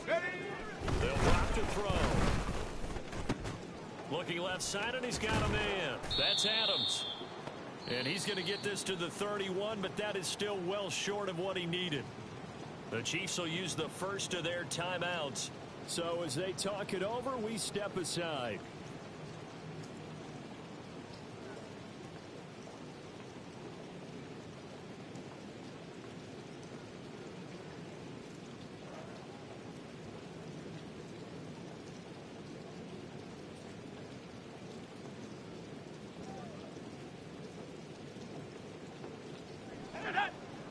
They'll rock to throw. Looking left side, and he's got a man. That's Adams. And he's going to get this to the 31, but that is still well short of what he needed. The Chiefs will use the first of their timeouts. So as they talk it over, we step aside.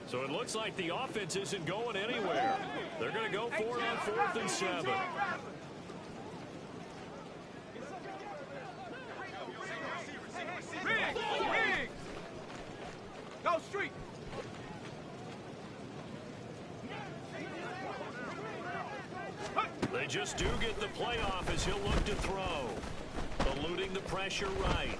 So it looks like the offense isn't going anywhere. They're going to go for it on 4th and 7. Go street. They just do get the playoff as he'll look to throw. Eluding the pressure right.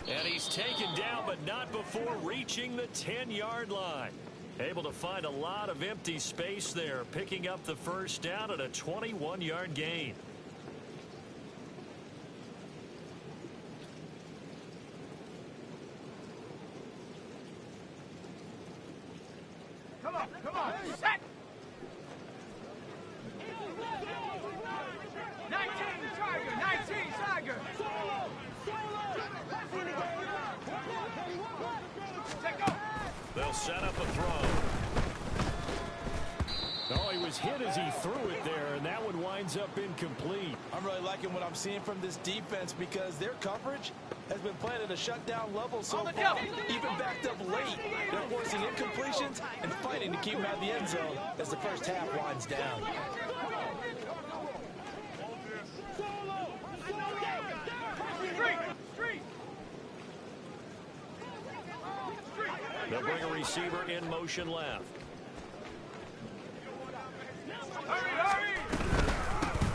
And he's taken down, but not before reaching the 10-yard line. Able to find a lot of empty space there, picking up the first down at a 21-yard gain. Come on, set! 19, Tiger! They'll set up a throw. Oh, he was hit as he threw it there, and that one winds up incomplete. I'm really liking what I'm seeing from this defense because their coverage has been playing at a shutdown level so far, even backed up late. They're forcing incompletions and fighting to keep them out of the end zone as the first half winds down. They'll bring a receiver in motion left.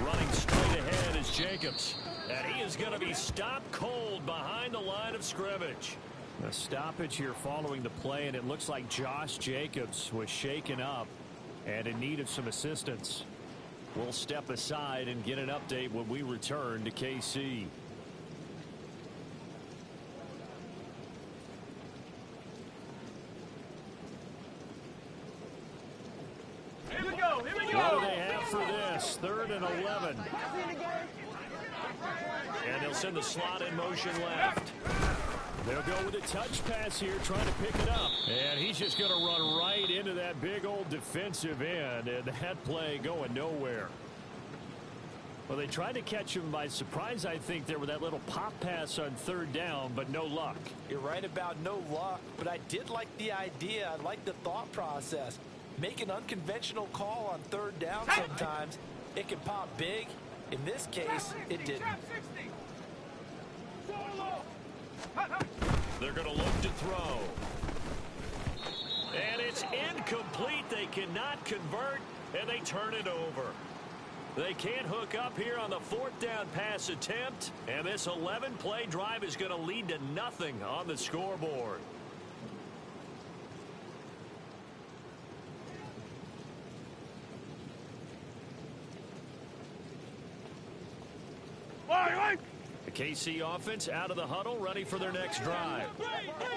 Running straight ahead is Jacobs. And he is going to be stopped cold behind the line of scrimmage. A stoppage here following the play, and it looks like Josh Jacobs was shaken up and in need of some assistance. We'll step aside and get an update when we return to KC. What do they have for this? 3rd and 11. And they'll send the slot in motion left. They'll go with a touch pass here, trying to pick it up. And he's just going to run right into that big old defensive end, and that play going nowhere. Well, they tried to catch him by surprise, I think, there with that little pop pass on 3rd down, but no luck. You're right about no luck, but I did like the idea. I like the thought process. Make an unconventional call on 3rd down sometimes. It can pop big. In this case, it didn't. They're going to look to throw. And it's incomplete. They cannot convert, and they turn it over. They can't hook up here on the 4th down pass attempt, and this 11-play drive is going to lead to nothing on the scoreboard. The KC offense out of the huddle, ready for their next drive.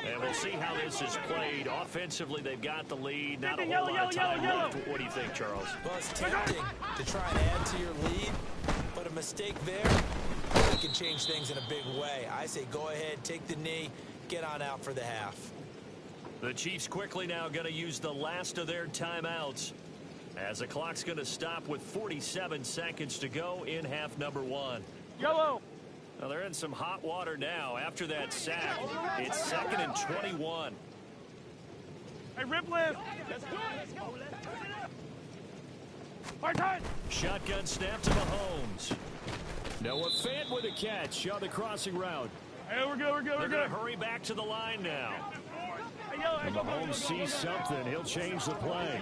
And we'll see how this is played. Offensively, they've got the lead. Not a whole lot of time left. What do you think, Charles? Well, it's tempting to try and add to your lead, but a mistake there can change things in a big way. I say go ahead, take the knee, get on out for the half. The Chiefs quickly now going to use the last of their timeouts as the clock's going to stop with 47 seconds to go in half number 1. Yellow. Now they're in some hot water now after that sack. It's 2nd and 21. Hey, rip lift. Hard time. Shotgun snap to Mahomes. Noah Fant with a catch on the crossing route. Hey, we're good. They're going to hurry back to the line now. And Mahomes sees something. He'll change the play.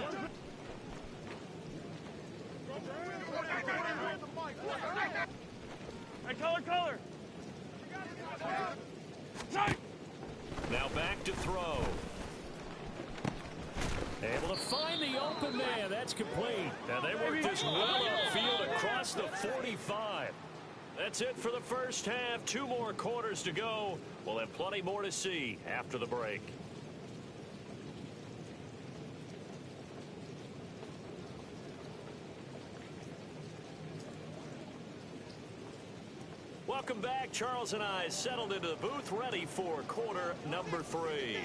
Now back to throw. Able to find the open man. That's complete. Now they work this well upfield across the 45. That's it for the first half. 2 more quarters to go. We'll have plenty more to see after the break. Welcome back. Charles and I settled into the booth, ready for quarter number 3.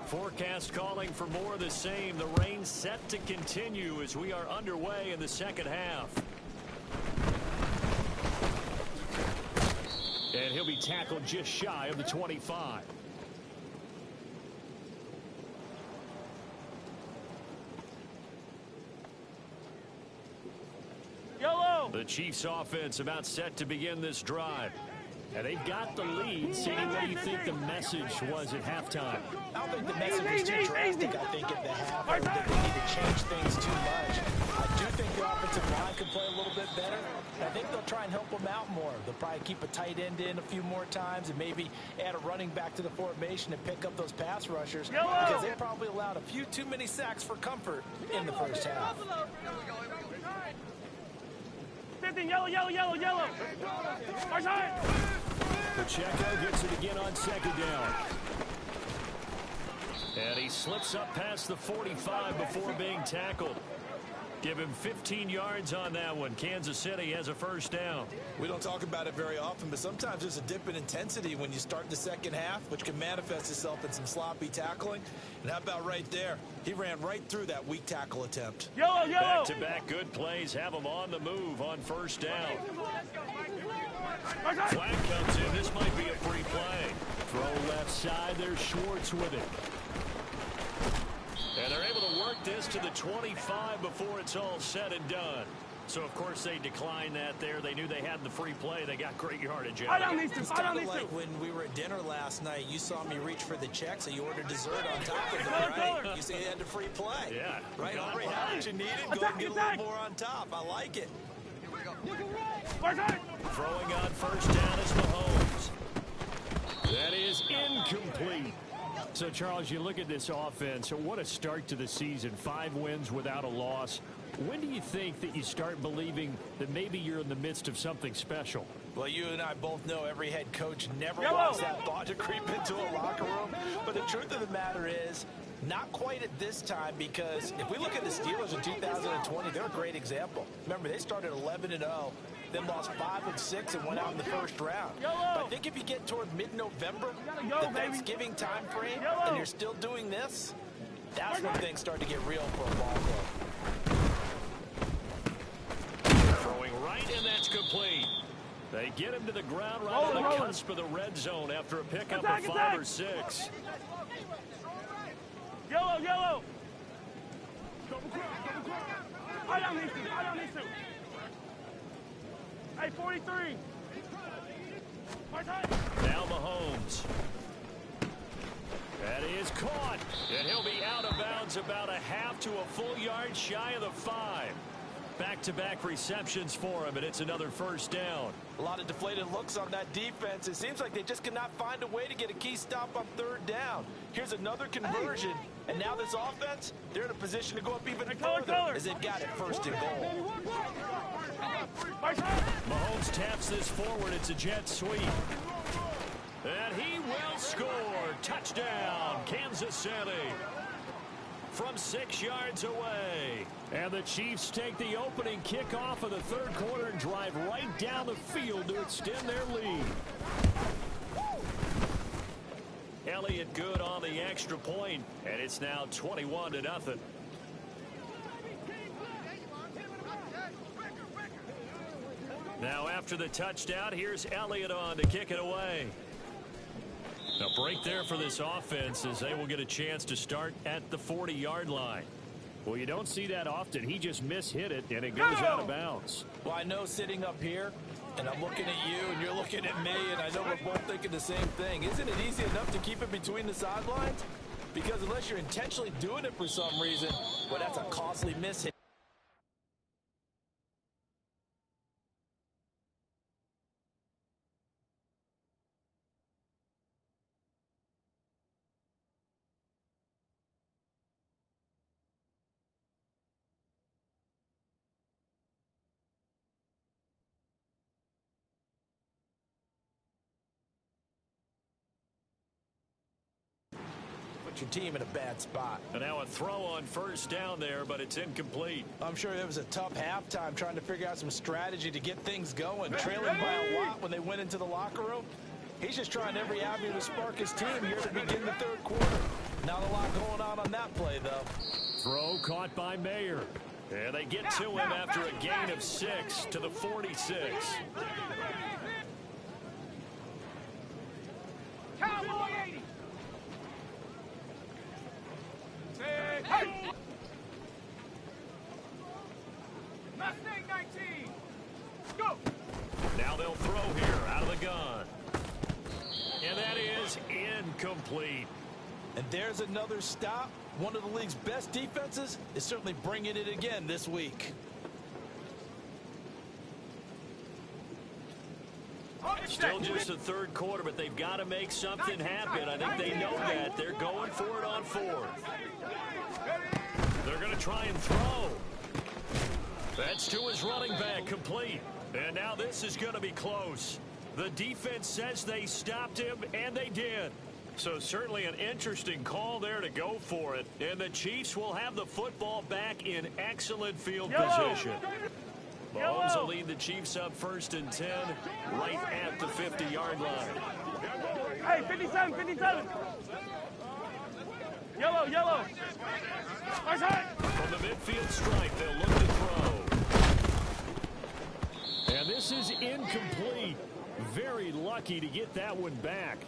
Forecast calling for more of the same. The rain set to continue as we are underway in the second half. And he'll be tackled just shy of the 25. Yellow! The Chiefs offense about set to begin this drive. And they've got the lead. Sidney, what do you think the message was at halftime? I don't think the message was too drastic. I think at the half, I don't think they need to change things too much. I do think the offensive line could play a little bit better. I think they'll try and help them out more. They'll probably keep a tight end in a few more times and maybe add a running back to the formation and pick up those pass rushers because they probably allowed a few too many sacks for comfort in the first half. 15, yellow, yellow, yellow, yellow. Our side. Pacheco gets it again on second down. And he slips up past the 45 before being tackled. Give him 15 yards on that one. Kansas City has a first down. We don't talk about it very often, but sometimes there's a dip in intensity when you start the second half, which can manifest itself in some sloppy tackling. And how about right there? He ran right through that weak tackle attempt. Yellow, yellow. Back-to-back good plays have him on the move on first down. Flag comes in. This might be a free play. Throw left side. There's Schwartz with it. And they're able to work this to the 25 before it's all said and done. So, of course, they declined that there. They knew they had the free play. They got great yardage out of it. It's kind of like when we were at dinner last night. You saw me reach for the check, so you ordered dessert on top of it, right? You say you had the free play. Yeah. Right, Aubrey, how much you needed? Go and get a little more on top. I like it. Throwing on first down is Mahomes. That is incomplete. So, Charles, you look at this offense. What a start to the season. 5 wins without a loss. When do you think that you start believing that maybe you're in the midst of something special? Well, you and I both know every head coach never wants that thought to creep into a locker room. But the truth of the matter is, not quite at this time, because if we look at the Steelers in 2020, they're a great example. Remember, they started 11-0. Then lost 5 and 6 and went out in the first round. But I think if you get toward mid-November, the Thanksgiving time frame, and you're still doing this, that's when things start to get real for a ball club. Throwing right, and that's complete. They get him to the ground right on the cusp of the red zone after a pickup of 5 or 6. Yellow, yellow. I don't need to. Hey, 43. Now Mahomes. That is caught. And he'll be out of bounds about a half to a full yard shy of the 5. Back-to-back receptions for him, and it's another first down. A lot of deflated looks on that defense. It seems like they just cannot find a way to get a key stop on third down. Here's another conversion, and now this offense, they're in a position to go up even further as they've got it first and goal. Mahomes taps this forward. It's a jet sweep. And he will score. Touchdown, Kansas City. From 6 yards away. And the Chiefs take the opening kickoff of the third quarter and drive right down the field to extend their lead. Elliott good on the extra point, and it's now 21-0. Now after the touchdown, here's Elliott on to kick it away. A break there for this offense as they will get a chance to start at the 40-yard line. Well, you don't see that often. He just mishit it, and it goes out of bounds. Well, I know sitting up here, and I'm looking at you, and you're looking at me, and I know we're both thinking the same thing. Isn't it easy enough to keep it between the sidelines? Because unless you're intentionally doing it for some reason, well, that's a costly mishit. put your team in a bad spot. And now a throw on first down there, but it's incomplete. I'm sure it was a tough halftime trying to figure out some strategy to get things going. Trailing by a lot when they went into the locker room. He's just trying every avenue to spark his team here to begin the third quarter. Not a lot going on that play, though. Throw caught by Mayer. And they get to him after a gain of 6 to the 46. Cowboy 80. Hey. Mustang 19. Go. Now they'll throw here out of the gun. And that is incomplete. And there's another stop. One of the league's best defenses is certainly bringing it again this week. Still just the third quarter, but they've got to make something happen. I think they know that. They're going for it on fourth. They're going to try and throw. That's to his running back, complete. And now this is going to be close. The defense says they stopped him, and they did. So certainly an interesting call there to go for it. And the Chiefs will have the football back in excellent field position. Mahomes will lead the Chiefs up 1st and 10 right at the 50-yard line. Hey, 57, 57. Yellow. From the midfield stripe, they'll look to throw. And this is incomplete. Very lucky to get that one back.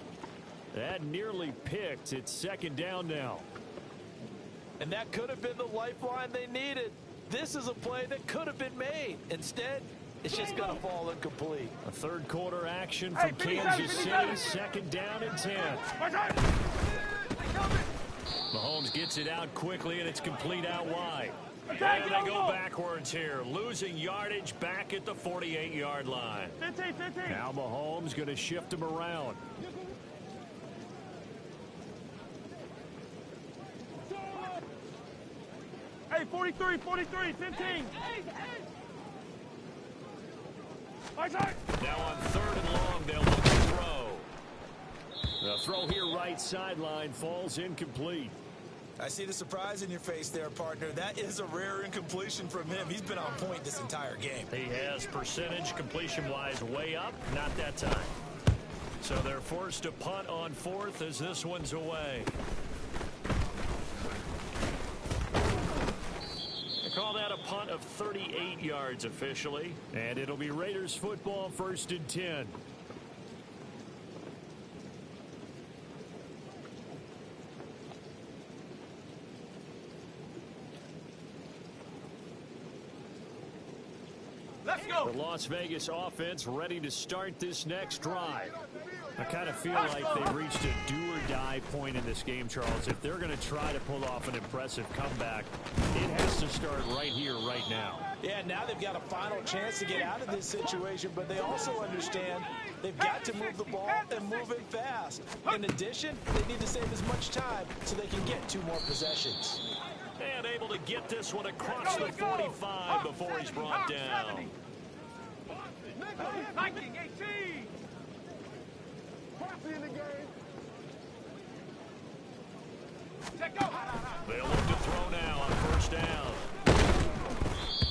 That nearly picked. It's 2nd down now. And that could have been the lifeline they needed. This is a play that could have been made. Instead, it's just going to fall incomplete. A third quarter action from Kansas City. 2nd down and 10. Mahomes gets it out quickly, and it's complete out wide. And they go backwards here, losing yardage back at the 48-yard line. 15. Now Mahomes going to shift him around. Hey, 43, 15. Now on 3rd and long, they'll look to throw. The throw here right sideline falls incomplete. I see the surprise in your face there, partner. That is a rare incompletion from him. He's been on point this entire game. He has percentage completion-wise way up, not that time. So they're forced to punt on 4th as this one's away. They call that a punt of 38 yards officially, and it'll be Raiders football 1st and 10. Let's go. The Las Vegas offense ready to start this next drive. I kind of feel like they've reached a do-or-die point in this game, Charles. If they're going to try to pull off an impressive comeback, it has to start right here, right now. Yeah, now they've got a final chance to get out of this situation, but they also understand they've got to move the ball and move it fast. In addition, they need to save as much time so they can get 2 more possessions. And able to get this one across the 45 before he's brought down. 1918. They'll look to throw now on 1st down.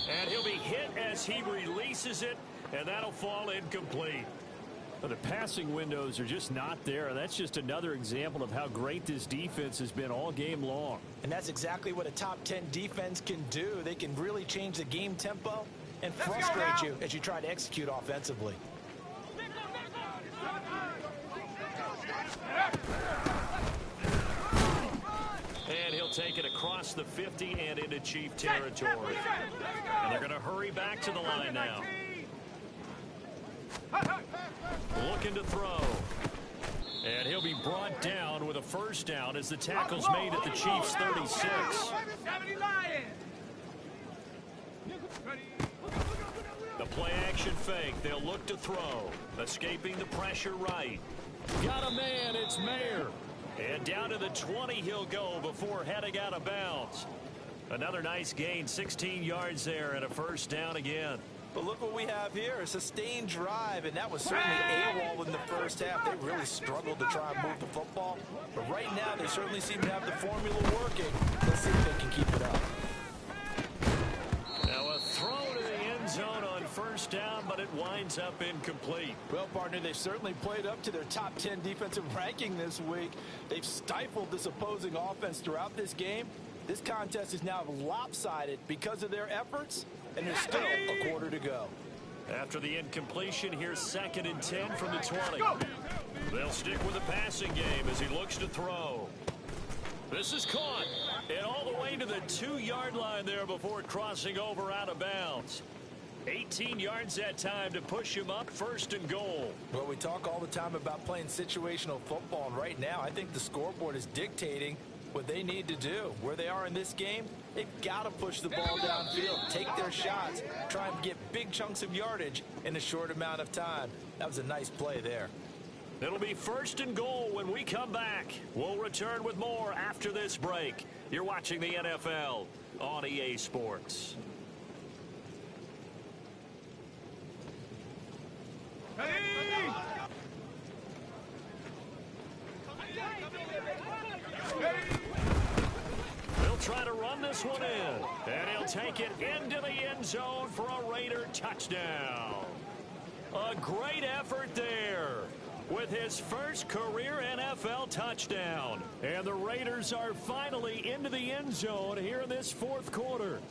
And he'll be hit as he releases it, and that'll fall incomplete. But the passing windows are just not there. That's just another example of how great this defense has been all game long. And that's exactly what a top 10 defense can do. They can really change the game tempo and frustrate you as you try to execute offensively. And he'll take it across the 50 and into Chief territory. And they're going to hurry back to the line now. Looking to throw. And he'll be brought down with a 1st down as the tackle's made at the Chiefs' 36. The play action fake. They'll look to throw. Escaping the pressure right. Got a man. It's Mayer. And down to the 20 he'll go before heading out of bounds. Another nice gain. 16 yards there and a 1st down again. But look what we have here, a sustained drive, and that was certainly AWOL in the first half. They really struggled to try and move the football. But right now, they certainly seem to have the formula working. Let's see if they can keep it up. Now a throw to the end zone on first down, but it winds up incomplete. Well, partner, they've certainly played up to their top 10 defensive ranking this week. They've stifled this opposing offense throughout this game. This contest is now lopsided because of their efforts, and there's still a quarter to go. After the incompletion, here's 2nd and 10 from the 20. They'll stick with the passing game as he looks to throw. This is caught, and all the way to the 2-yard line there before crossing over out of bounds. 18 yards that time to push him up, 1st and goal. Well, we talk all the time about playing situational football, and right now I think the scoreboard is dictating what they need to do. Where they are in this game, they've got to push the ball downfield, take their shots, try and get big chunks of yardage in a short amount of time. That was a nice play there. It'll be 1st and goal when we come back. We'll return with more after this break. You're watching the NFL on EA Sports. They'll try to run this one in, and he'll take it into the end zone for a Raider touchdown. A great effort there with his first career NFL touchdown. And the Raiders are finally into the end zone here in this 4th quarter.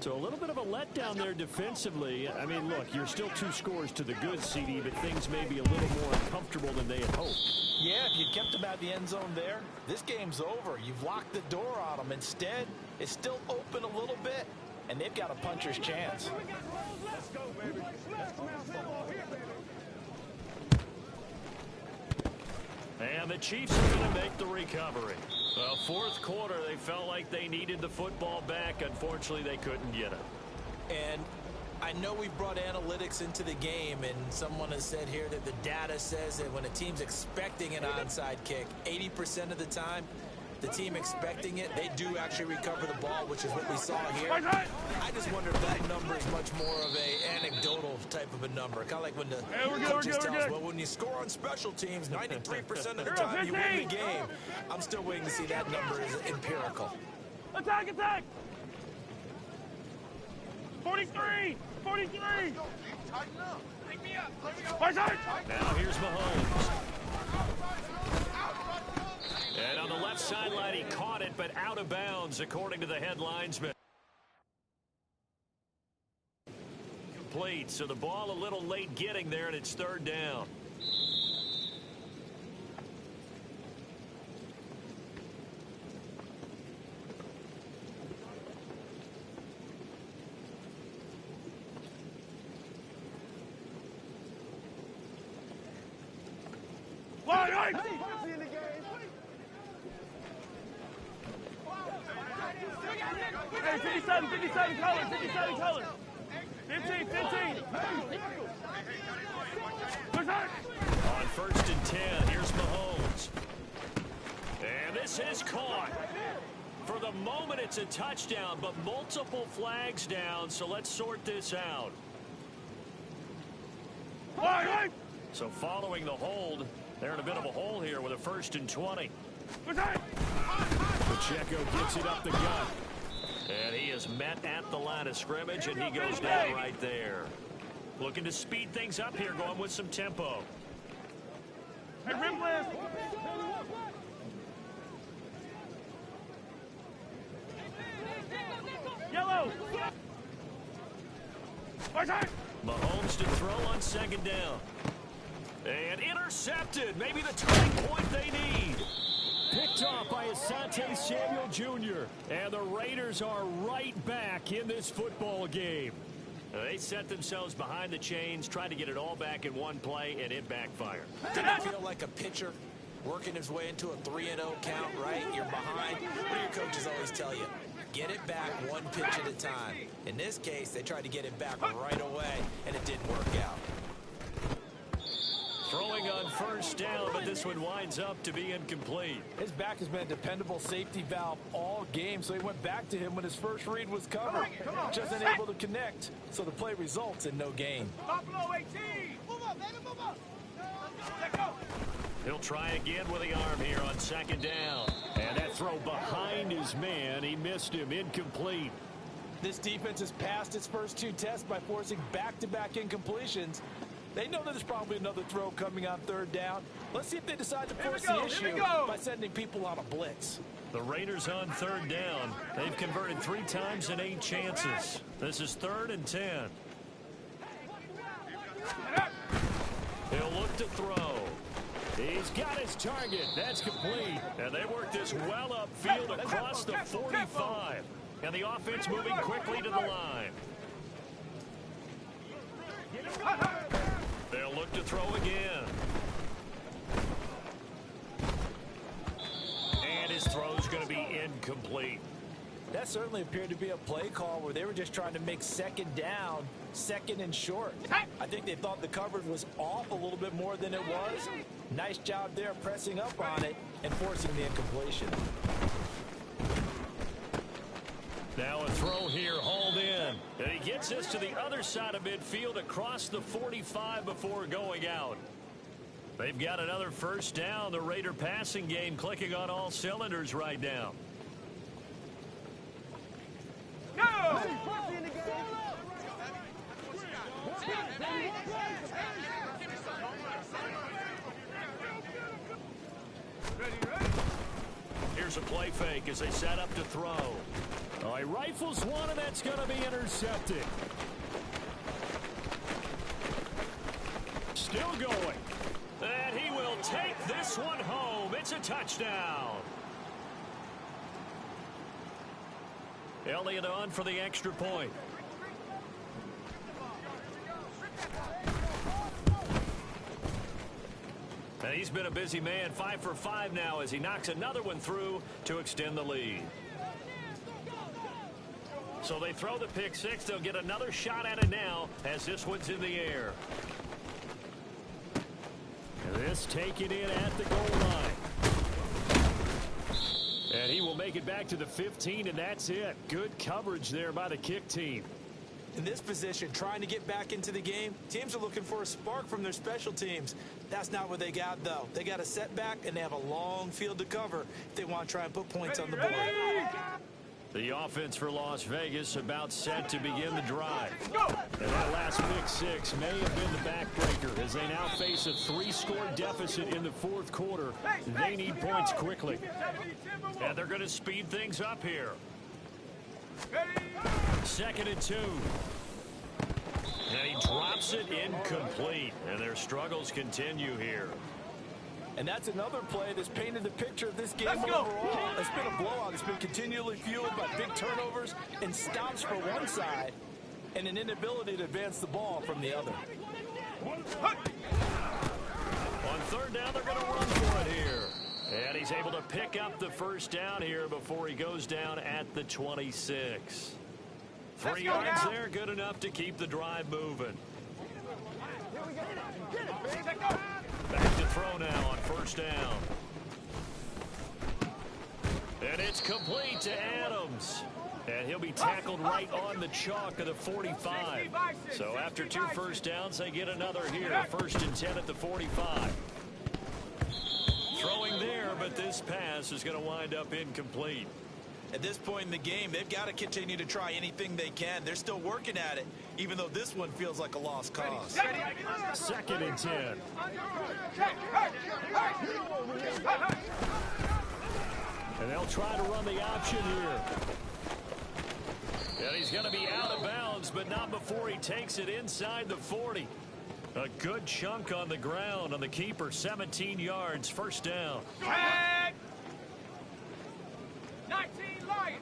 So a little bit of a letdown there defensively. I mean, look, you're still 2 scores to the good, CD, but things may be a little more comfortable than they had hoped. Yeah, if you kept them out the end zone there, this game's over. You've locked the door on them. Instead, it's still open a little bit, and they've got a puncher's chance. Let's go, baby. And the Chiefs are going to make the recovery. Well, 4th quarter, they felt like they needed the football back. Unfortunately, they couldn't get it. And I know we brought analytics into the game, and someone has said here that the data says that when a team's expecting an onside kick, 80% of the time, the team expecting it, they do actually recover the ball, which is what we saw here. I just wonder if that number is much more of a anecdotal type of a number. Kind of like when the coaches tell us, well, when you score on special teams, 93% of the time you win the game. I'm still waiting to see that number is empirical. Attack, attack! 43! 43! Now here's Mahomes. And on the left sideline, he caught it, but out of bounds, according to the head linesman. Complete, so the ball a little late getting there, and it's 3rd down. Hey, 57 colors, 57 colors. 15. On 1st and 10, here's Mahomes. And this is caught. For the moment, it's a touchdown, but multiple flags down, so let's sort this out. So following the hold, they're in a bit of a hole here with a 1st and 20. Pacheco gets it up the gut. And he is met at the line of scrimmage, and he goes down right there. Looking to speed things up here, going with some tempo. Hey, rim blast. Yellow. Mahomes to throw on 2nd down. And intercepted. Maybe the turning point they need. Picked off by Asante Samuel Jr. And the Raiders are right back in this football game. They set themselves behind the chains, tried to get it all back in one play, and it backfired. Didn't it feel like a pitcher working his way into a 3-0 count, right? You're behind. What do your coaches always tell you? Get it back one pitch at a time. In this case, they tried to get it back right away, and it didn't work out. Throwing throwing on first down, but this one winds up to be incomplete. His back has been a dependable safety valve all game, so he went back to him when his first read was covered. Just unable to connect, so the play results in no gain. Buffalo 18. Move up, baby, move up. Let go. He'll try again with the arm here on second down. And that throw behind his man. He missed him. Incomplete. This defense has passed its first two tests by forcing back-to-back incompletions. They know that there's probably another throw coming on third down. Let's see if they decide to force the issue by sending people on a blitz. The Raiders on third down. They've converted 3 times in 8 chances. This is 3rd and 10. He'll look to throw. He's got his target. That's complete. And they work this well upfield across the 45. And the offense moving quickly to the line. They'll look to throw again. And his throw's going to be incomplete. That certainly appeared to be a play call where they were just trying to make second down, second and short. I think they thought the coverage was off a little bit more than it was. Nice job there pressing up on it and forcing the incompletion. Now a throw here, hauled in. And he gets this to the other side of midfield across the 45 before going out. They've got another first down. The Raider passing game clicking on all cylinders right now. Go! Here's a play fake as they set up to throw. Oh, he rifles one, and that's going to be intercepted. Still going. And he will take this one home. It's a touchdown. Elliott on for the extra point. And he's been a busy man, 5 for 5 now as he knocks another one through to extend the lead. So they throw the pick six. They'll get another shot at it now as this one's in the air. And this taken in at the goal line. And he will make it back to the 15, and that's it. Good coverage there by the kick team. In this position, trying to get back into the game, teams are looking for a spark from their special teams. That's not what they got, though. They got a setback, and they have a long field to cover if they want to try and put points on the board. The offense for Las Vegas about set to begin the drive. And that last pick six may have been the backbreaker as they now face a 3-score deficit in the fourth quarter. They need points quickly. And they're going to speed things up here. 2nd and 2. And he drops it incomplete. And their struggles continue here. And that's another play that's painted the picture of this game overall. It's been a blowout. It's been continually fueled by big turnovers and stops for one side and an inability to advance the ball from the other. On third down, they're going to run for it here. And he's able to pick up the first down here before he goes down at the 26. 3 yards there, good enough to keep the drive moving. Back to throw now on first down. And it's complete to Adams. And he'll be tackled right on the chalk of the 45. So after 2 first downs, they get another here. 1st and 10 at the 45. Throwing there, but this pass is going to wind up incomplete. At this point in the game, they've got to continue to try anything they can. They're still working at it, even though this one feels like a lost cause. 2nd and 10. And they'll try to run the option here. And he's going to be out of bounds, but not before he takes it inside the 40. A good chunk on the ground on the keeper, 17 yards, first down. 19 Lions.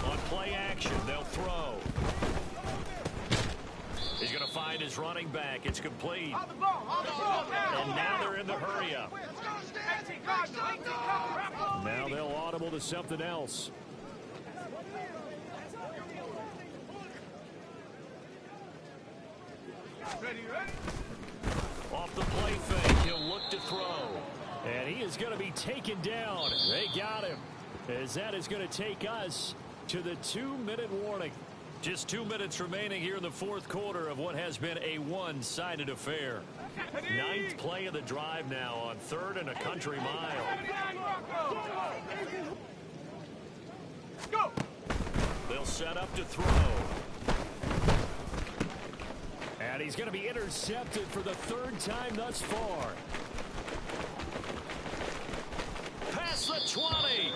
On play action, they'll throw. He's going to find his running back. It's complete. And now they're in the hurry up. Now they'll audible to something else. Off the play fake, he'll look to throw. And he is going to be taken down. They got him. As that is going to take us to the 2-minute warning. Just 2 minutes remaining here in the fourth quarter of what has been a one-sided affair. 9th play of the drive now on 3rd and a country mile. Go. They'll set up to throw. And he's going to be intercepted for the 3rd time thus far. Past the 20.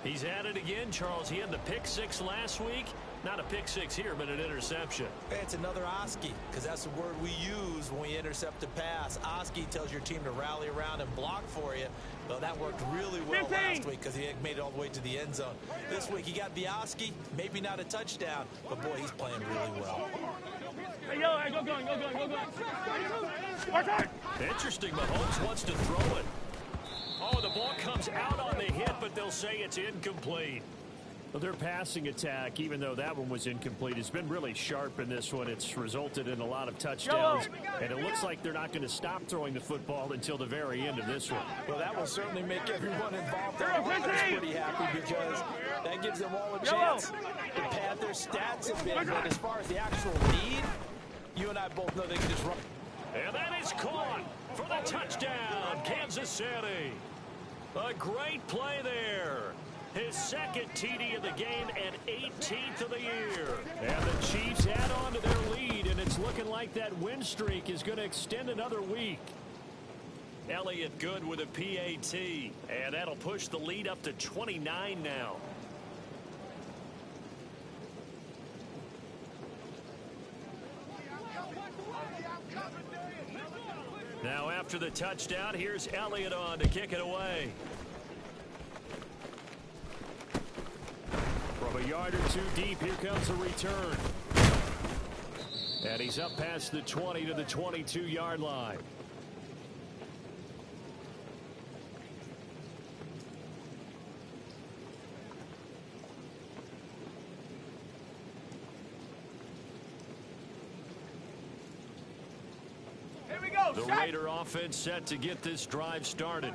He's at it again, Charles. He had the pick 6 last week. Not a pick 6 here, but an interception. It's another Oski, because that's the word we use when we intercept a pass. Oski tells your team to rally around and block for you. Well, that worked really well 15. last week because he made it all the way to the end zone. This week he got the Oski, maybe not a touchdown, but boy, he's playing really well. Hey, yo, hey, go going. Interesting, Mahomes wants to throw it. Oh, the ball comes out on the hit, but they'll say it's incomplete. Well, their passing attack, even though that one was incomplete, has been really sharp in this one. It's resulted in a lot of touchdowns, and it looks like they're not going to stop throwing the football until the very end of this one. Well, that will certainly make everyone involved on the offense pretty happy because that gives them all a chance to pad their stats a bit. But as far as the actual need, you and I both know they can just run. And that is caught for the touchdown, Kansas City. A great play there. His 2nd TD of the game and 18th of the year. And the Chiefs add on to their lead, and it's looking like that win streak is going to extend another week. Elliott good with a PAT, and that'll push the lead up to 29 now. Now after the touchdown, here's Elliott on to kick it away. From a yard or 2 deep, here comes a return. And he's up past the 20 to the 22-yard line. Here we go. The Raider offense set to get this drive started.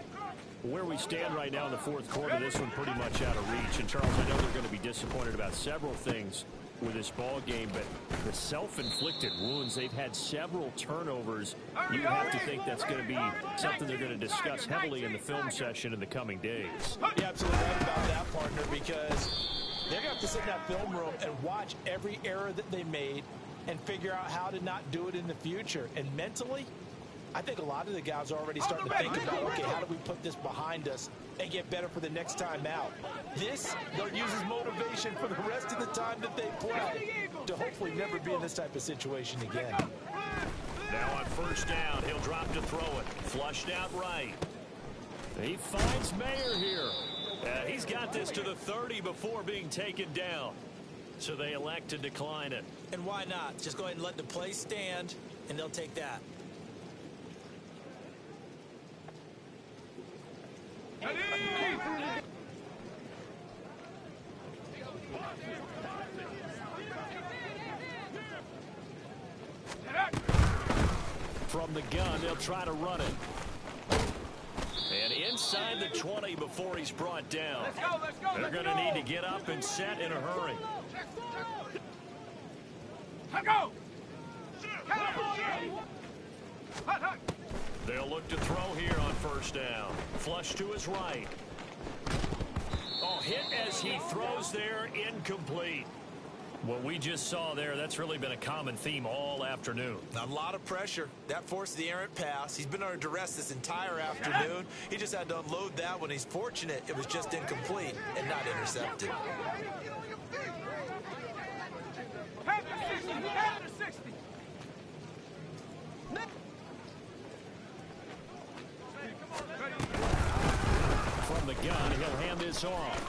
Where we stand right now in the fourth quarter, this one pretty much out of reach. And, Charles, I know they're going to be disappointed about several things with this ball game, but the self-inflicted wounds, they've had several turnovers. You have to think that's going to be something they're going to discuss heavily in the film session in the coming days. You're absolutely right about that, partner, because they're going to have to sit in that film room and watch every error that they made and figure out how to not do it in the future. And mentally, I think a lot of the guys are already starting to think about, okay, how do we put this behind us and get better for the next time out? This, they'll use as motivation for the rest of the time that they play to hopefully never be in this type of situation again. Now on 1st down, he'll drop to throw it. Flushed out right. He finds Mayer here. He's got this to the 30 before being taken down. So they elect to decline it. And why not? Just go ahead and let the play stand, and they'll take that. From the gun, they'll try to run it. And inside the 20 before he's brought down. They're going to need to get up and set in a hurry. Go! They'll look to throw here on 1st down. Flush to his right. Oh, hit as he throws there, incomplete. What we just saw there, that's really been a common theme all afternoon. A lot of pressure. That forced the errant pass. He's been under duress this entire afternoon. He just had to unload that one. He's fortunate it was just incomplete and not intercepted. From the gun, he'll hand this off.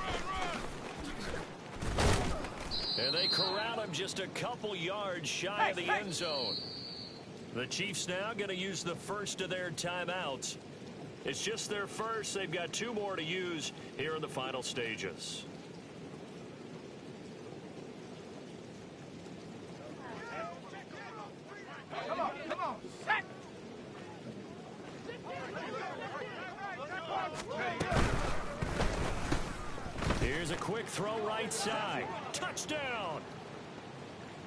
And they corral him just a couple yards shy of the end zone. The Chiefs now going to use the first of their timeouts. It's just their first. They've got 2 more to use here in the final stages. Come on. Here's a quick throw right side. Touchdown!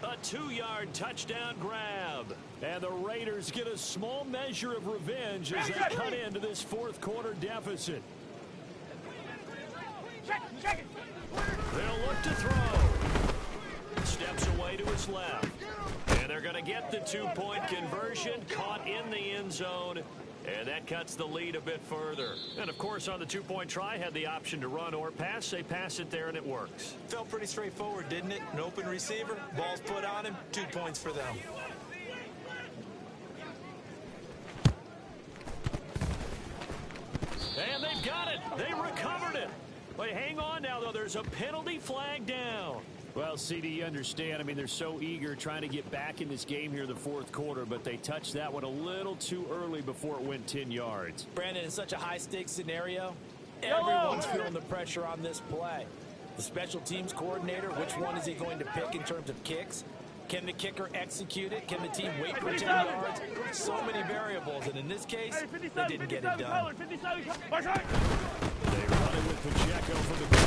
A 2-yard touchdown grab. And the Raiders get a small measure of revenge as they cut into this fourth quarter deficit. They'll look to throw. Steps away to his left. And they're going to get the 2-point conversion, caught in the end zone. And that cuts the lead a bit further. And, of course, on the 2-point try, had the option to run or pass. They pass it there, and it works. Felt pretty straightforward, didn't it? An open receiver, ball's put on him, 2 points for them. And they've got it. They recovered it. But hang on now, though. There's a penalty flag down. Well, CD, you understand. I mean, they're so eager trying to get back in this game here in the fourth quarter, but they touched that one a little too early before it went 10 yards. Brandon, in such a high-stakes scenario, everyone's feeling the pressure on this play. The special teams coordinator, which one is he going to pick in terms of kicks? Can the kicker execute it? Can the team wait for 10 yards? So many variables, and in this case, they didn't get it done. They run it with Pacheco for the goal.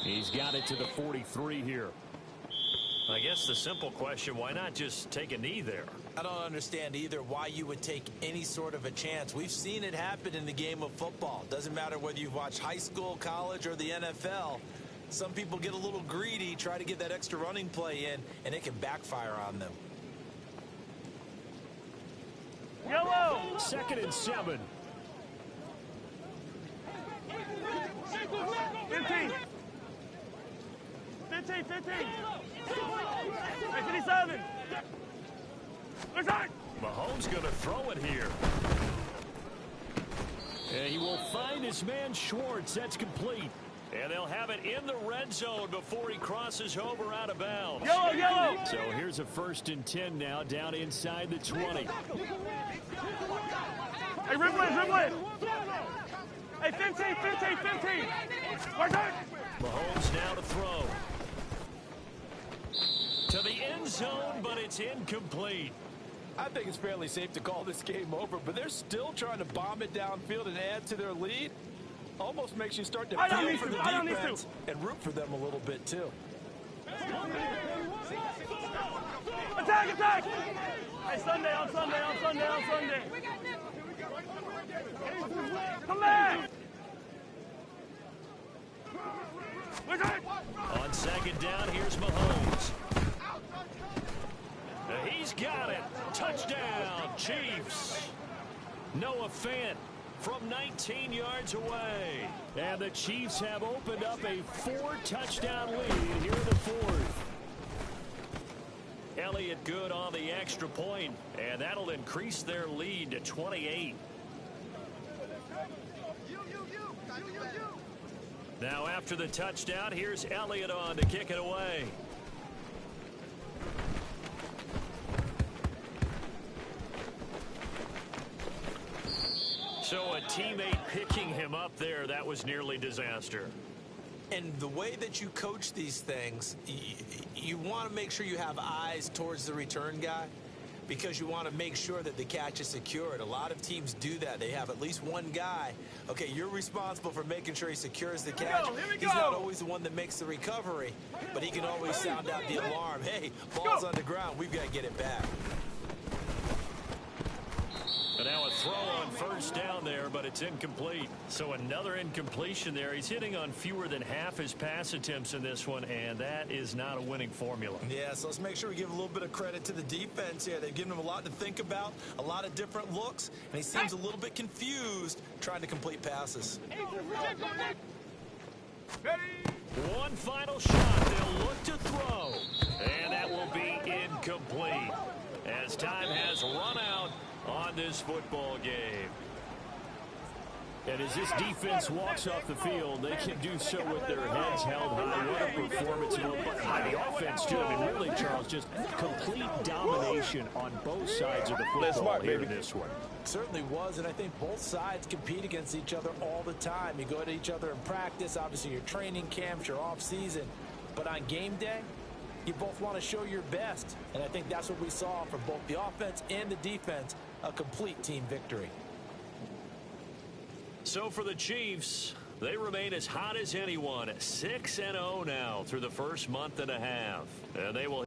He's got it to the 43 here. I guess the simple question, why not just take a knee there? I don't understand either why you would take any sort of a chance. We've seen it happen in the game of football. Doesn't matter whether you've watched high school, college, or the NFL. Some people get a little greedy, try to get that extra running play in, and it can backfire on them. Yellow! 2nd and 7. 15. 15. 15. Hey, 57. Mahomes going to throw it here. And he will find his man Schwartz. That's complete. And they'll have it in the red zone before he crosses over out of bounds. Yellow, yellow. So here's a 1st and 10 now, down inside the 20. Hey, ribble it. Hey, 15. Mahomes now to throw. To the end zone, but it's incomplete. I think it's fairly safe to call this game over, but they're still trying to bomb it downfield and add to their lead. Almost makes you start to feel for the defense and root for them a little bit, too. Attack! Hey, Sunday. Come back! On 2nd down, here's Mahomes. He's got it. Touchdown, Chiefs. Noah Fant from 19 yards away. And the Chiefs have opened up a 4-touchdown lead here in the 4th. Elliott good on the extra point, and that'll increase their lead to 28. Now after the touchdown, here's Elliott on to kick it away. So a teammate picking him up there, that was nearly disaster. And the way that you coach these things, you want to make sure you have eyes towards the return guy because you want to make sure that the catch is secured. A lot of teams do that. They have at least one guy. Okay, you're responsible for making sure he secures the catch. He's not always the one that makes the recovery, but he can always sound out the alarm. Hey, ball's on the ground. We've got to get it back. And now a throw on 1st down there, but it's incomplete. So another incompletion there. He's hitting on fewer than half his pass attempts in this one, and that is not a winning formula. Yeah, so let's make sure we give a little bit of credit to the defense here. They've given him a lot to think about, a lot of different looks, and he seems a little bit confused trying to complete passes. One final shot. They'll look to throw, and that will be incomplete as time has run out on this football game. And as this defense walks off the field, they can do so with their heads held high. What a performance by the offense, too. I mean, really, Charles, just complete domination on both sides of the football here in this one. Certainly was, and I think both sides compete against each other all the time. You go to each other in practice, obviously your training camps, your off-season. But on game day, you both want to show your best. And I think that's what we saw from both the offense and the defense, a complete team victory. So for the Chiefs, They remain as hot as anyone, 6-0 now through the first month and a half. And they will